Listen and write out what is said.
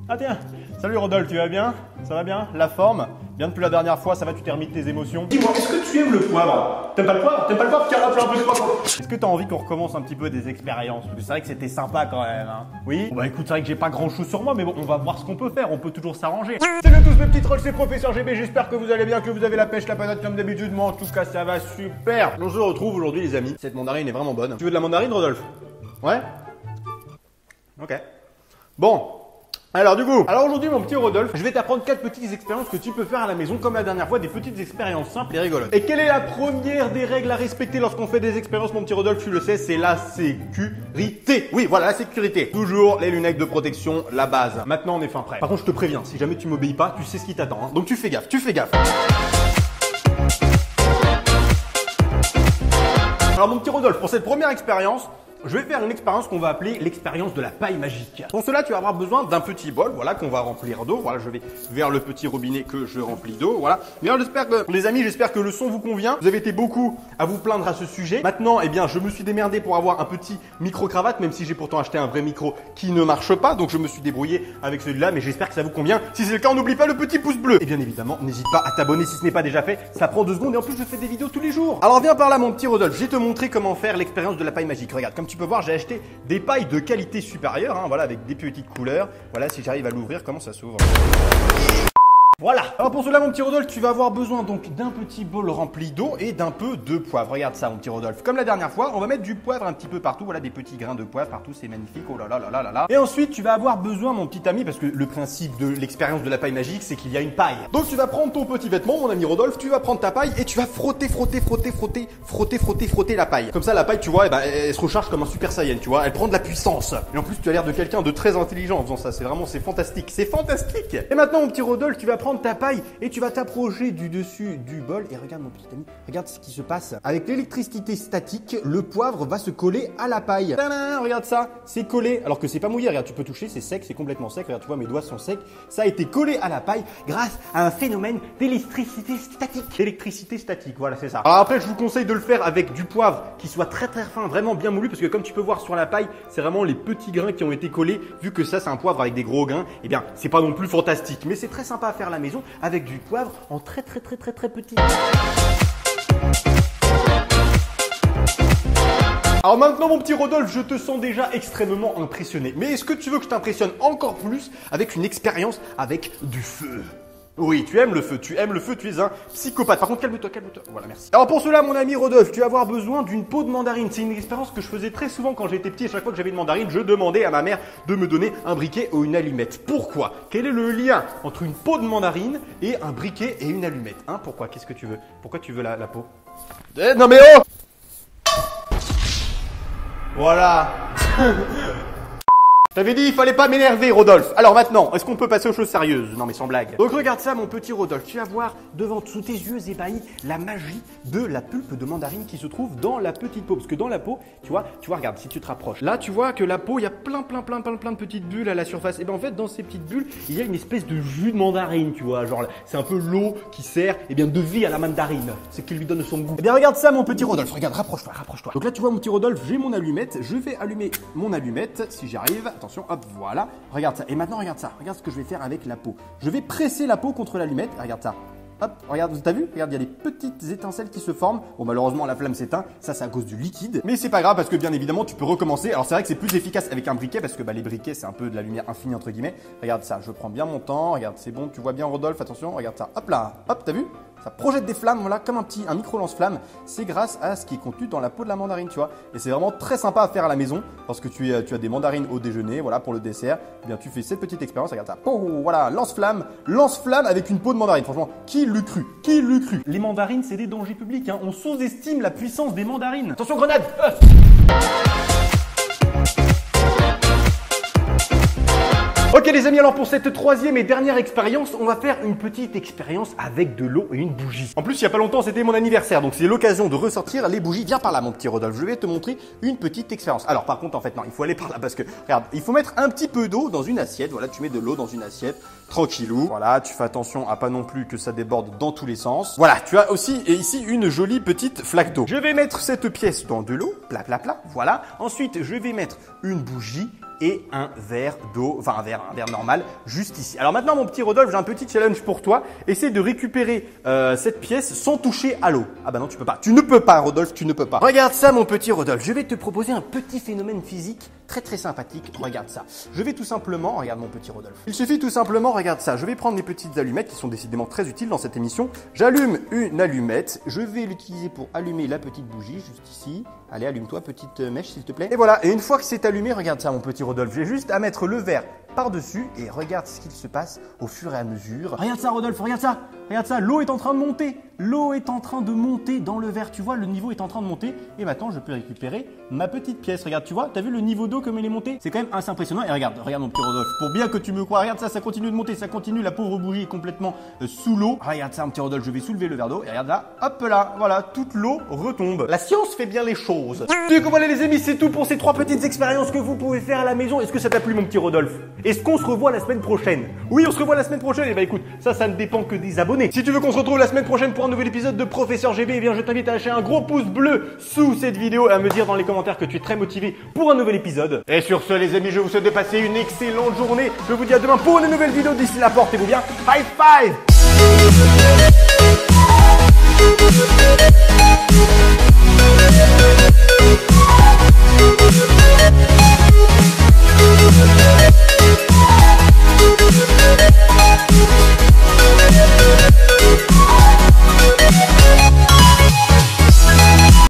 Ah tiens, salut Rodolphe, tu vas bien? Ça va bien? La forme? Bien depuis la dernière fois, ça va, tu t'es remis de tes émotions? Dis-moi, est-ce que tu aimes le poivre? T'aimes pas le poivre? T'aimes pas le poivre? Tiens, hop, là, un peu de poivre. Est-ce que t'as envie qu'on recommence un petit peu des expériences? Parce que c'est vrai que c'était sympa quand même, hein. Oui? Bon, bah écoute, c'est vrai que j'ai pas grand chose sur moi, mais bon, on va voir ce qu'on peut faire, on peut toujours s'arranger. Salut à tous mes petits trolls, c'est Professeur GB, j'espère que vous allez bien, que vous avez la pêche, la patate comme d'habitude, moi en tout cas ça va super. On se retrouve aujourd'hui les amis, cette mandarine est vraiment bonne. Tu veux de la mandarine Rodolphe? Ouais? Ok. Bon. Alors aujourd'hui mon petit Rodolphe, je vais t'apprendre 4 petites expériences que tu peux faire à la maison comme la dernière fois, des petites expériences simples et rigolotes. Et quelle est la première des règles à respecter lorsqu'on fait des expériences mon petit Rodolphe? Tu le sais, c'est la sécurité. Oui, voilà, la sécurité. Toujours les lunettes de protection, la base. Maintenant on est fin prêt. Par contre je te préviens, si jamais tu m'obéis pas, tu sais ce qui t'attend, hein. Donc tu fais gaffe, Alors mon petit Rodolphe, pour cette première expérience, je vais faire une expérience qu'on va appeler l'expérience de la paille magique. Pour cela, tu vas avoir besoin d'un petit bol, voilà, qu'on va remplir d'eau. Voilà, je vais vers le petit robinet que je remplis d'eau, voilà. Bien, j'espère que, les amis, j'espère que le son vous convient. Vous avez été beaucoup à vous plaindre à ce sujet. Maintenant, eh bien, je me suis démerdé pour avoir un petit micro-cravate, même si j'ai pourtant acheté un vrai micro qui ne marche pas. Donc, je me suis débrouillé avec celui-là, mais j'espère que ça vous convient. Si c'est le cas, on n'oublie pas le petit pouce bleu. Et bien évidemment, n'hésite pas à t'abonner si ce n'est pas déjà fait. Ça prend 2 secondes et en plus, je fais des vidéos tous les jours. Alors, viens par là, mon petit Rodolphe. Je vais te montrer comment faire l'expérience de la paille magique. Regarde, comme tu peux voir, j'ai acheté des pailles de qualité supérieure, hein, voilà, avec des petites couleurs. Voilà, si j'arrive à l'ouvrir, comment ça s'ouvre? Voilà. Alors pour cela, mon petit Rodolphe, tu vas avoir besoin donc d'un petit bol rempli d'eau et d'un peu de poivre. Regarde ça, mon petit Rodolphe. Comme la dernière fois, on va mettre du poivre un petit peu partout. Voilà, des petits grains de poivre partout, c'est magnifique. Oh là là là là là là. Et ensuite, tu vas avoir besoin, mon petit ami, parce que le principe de l'expérience de la paille magique, c'est qu'il y a une paille. Donc tu vas prendre ton petit vêtement, mon ami Rodolphe, tu vas prendre ta paille et tu vas frotter la paille. Comme ça, la paille, tu vois, elle se recharge comme un super saiyan, tu vois. Elle prend de la puissance. Et en plus, tu as l'air de quelqu'un de très intelligent en faisant ça. C'est fantastique. C'est fantastique. Et maintenant, mon petit Rodolphe, tu vas prendre ta paille et tu vas t'approcher du dessus du bol et regarde mon petit ami, regarde ce qui se passe. Avec l'électricité statique, le poivre va se coller à la paille. Tadam, regarde ça, c'est collé alors que c'est pas mouillé, regarde, tu peux toucher, c'est sec, c'est complètement sec. Regarde, tu vois, mes doigts sont secs. Ça a été collé à la paille grâce à un phénomène d'électricité statique. Électricité statique, voilà, c'est ça. Alors après, je vous conseille de le faire avec du poivre qui soit très très fin, vraiment bien moulu parce que comme tu peux voir sur la paille, c'est vraiment les petits grains qui ont été collés. Vu que ça, c'est un poivre avec des gros grains, eh bien, c'est pas non plus fantastique, mais c'est très sympa à faire à la maison avec du poivre en très petit. Alors maintenant mon petit Rodolphe, je te sens déjà extrêmement impressionné. Mais est-ce que tu veux que je t'impressionne encore plus avec une expérience avec du feu? Oui, tu aimes le feu, tu es un psychopathe. Par contre, calme-toi. Voilà, merci. Alors pour cela, mon ami Rodolphe, tu vas avoir besoin d'une peau de mandarine. C'est une expérience que je faisais très souvent quand j'étais petit. À chaque fois que j'avais une mandarine, je demandais à ma mère de me donner un briquet ou une allumette. Pourquoi? Quel est le lien entre une peau de mandarine et un briquet et une allumette? Hein? Pourquoi? Qu'est-ce que tu veux? Pourquoi tu veux la peau? Non mais oh! Voilà. T'avais dit, il fallait pas m'énerver, Rodolphe. Alors maintenant, est-ce qu'on peut passer aux choses sérieuses? Non mais sans blague. Donc regarde ça, mon petit Rodolphe. Tu vas voir sous tes yeux ébahis, la magie de la pulpe de mandarine qui se trouve dans la petite peau. Parce que dans la peau, tu vois, regarde, si tu te rapproches. Là, tu vois que la peau, il y a plein de petites bulles à la surface. Et ben en fait, dans ces petites bulles, il y a une espèce de jus de mandarine, tu vois. Genre, c'est un peu l'eau qui sert, de vie à la mandarine. C'est qui lui donne son goût. Eh bien, regarde ça, mon petit Rodolphe. Regarde, rapproche-toi. Donc là, tu vois, mon petit Rodolphe, j'ai mon allumette. Je vais allumer mon allumette, si j'arrive. Attention, hop, voilà. Regarde ça. Et maintenant, regarde ça. Regarde ce que je vais faire avec la peau. Je vais presser la peau contre l'allumette. Regarde ça. Hop, regarde, t'as vu? Regarde, il y a des petites étincelles qui se forment. Bon, malheureusement, la flamme s'éteint. Ça, c'est à cause du liquide. Mais c'est pas grave parce que, bien évidemment, tu peux recommencer. Alors, c'est vrai que c'est plus efficace avec un briquet parce que les briquets, c'est un peu de la lumière infinie, entre guillemets. Regarde ça. Je prends bien mon temps. Regarde, c'est bon. Tu vois bien, Rodolphe. Attention. Regarde ça. Hop là. Hop, t'as vu? Ça projette des flammes, voilà, comme un micro lance-flamme. C'est grâce à ce qui est contenu dans la peau de la mandarine, tu vois. Et c'est vraiment très sympa à faire à la maison parce que tu as des mandarines au déjeuner, voilà, pour le dessert. Eh bien, tu fais cette petite expérience, regarde ça. Oh, voilà, lance-flamme avec une peau de mandarine. Franchement, qui l'eût cru? Les mandarines, c'est des dangers publics, hein. On sous-estime la puissance des mandarines. Attention, grenade! Ok les amis, alors pour cette troisième et dernière expérience, on va faire une petite expérience avec de l'eau et une bougie. En plus, il y a pas longtemps, c'était mon anniversaire, donc c'est l'occasion de ressortir les bougies. Viens par là, mon petit Rodolphe, je vais te montrer une petite expérience. Alors par contre, en fait, non, il faut aller par là parce que, regarde, il faut mettre un petit peu d'eau dans une assiette. Voilà, tu mets de l'eau dans une assiette, tranquillou. Voilà, tu fais attention à pas non plus que ça déborde dans tous les sens. Voilà, tu as aussi ici une jolie petite flaque d'eau. Je vais mettre cette pièce dans de l'eau, plat, voilà. Ensuite, je vais mettre une bougie et un verre d'eau, enfin un verre normal, juste ici. Alors maintenant, mon petit Rodolphe, j'ai un petit challenge pour toi. Essaie de récupérer cette pièce sans toucher à l'eau. Ah bah non, tu peux pas. Tu ne peux pas, Rodolphe, tu ne peux pas. Regarde ça, mon petit Rodolphe. Je vais te proposer un petit phénomène physique très sympathique. Regarde ça. Je vais tout simplement, regarde mon petit Rodolphe. Il suffit tout simplement, regarde ça. Je vais prendre mes petites allumettes qui sont décidément très utiles dans cette émission. J'allume une allumette. Je vais l'utiliser pour allumer la petite bougie juste ici. Allez, allume-toi, petite mèche, s'il te plaît. Et voilà. Et une fois que c'est allumé, regarde ça, mon petit Rodolphe. J'ai juste à mettre le verre par-dessus et regarde ce qu'il se passe au fur et à mesure. Regarde ça, Rodolphe, regarde ça. Regarde ça, l'eau est en train de monter. L'eau est en train de monter dans le verre. Tu vois, le niveau est en train de monter. Et maintenant, je peux récupérer ma petite pièce. Regarde, tu vois, t'as vu le niveau d'eau comme il est monté? C'est quand même assez impressionnant. Et regarde mon petit Rodolphe. Pour bien que tu me crois, regarde ça, ça continue de monter, ça continue. La pauvre bougie est complètement sous l'eau. Regarde ça, mon petit Rodolphe, je vais soulever le verre d'eau. Et regarde là, hop là, voilà, toute l'eau retombe. La science fait bien les choses. Et voilà les amis, c'est tout pour ces 3 petites expériences que vous pouvez faire à la maison. Est-ce que ça t'a plu, mon petit Rodolphe? Est-ce qu'on se revoit la semaine prochaine? Oui, on se revoit la semaine prochaine. Et bah écoute, ça ne dépend que des abonnés. Si tu veux qu'on se retrouve la semaine prochaine pour un nouvel épisode de Professeur GB, eh bien je t'invite à lâcher un gros pouce bleu sous cette vidéo et à me dire dans les commentaires que tu es très motivé pour un nouvel épisode. Et sur ce les amis, je vous souhaite de passer une excellente journée. Je vous dis à demain pour une nouvelle vidéo. D'ici là, portez-vous bien. High five.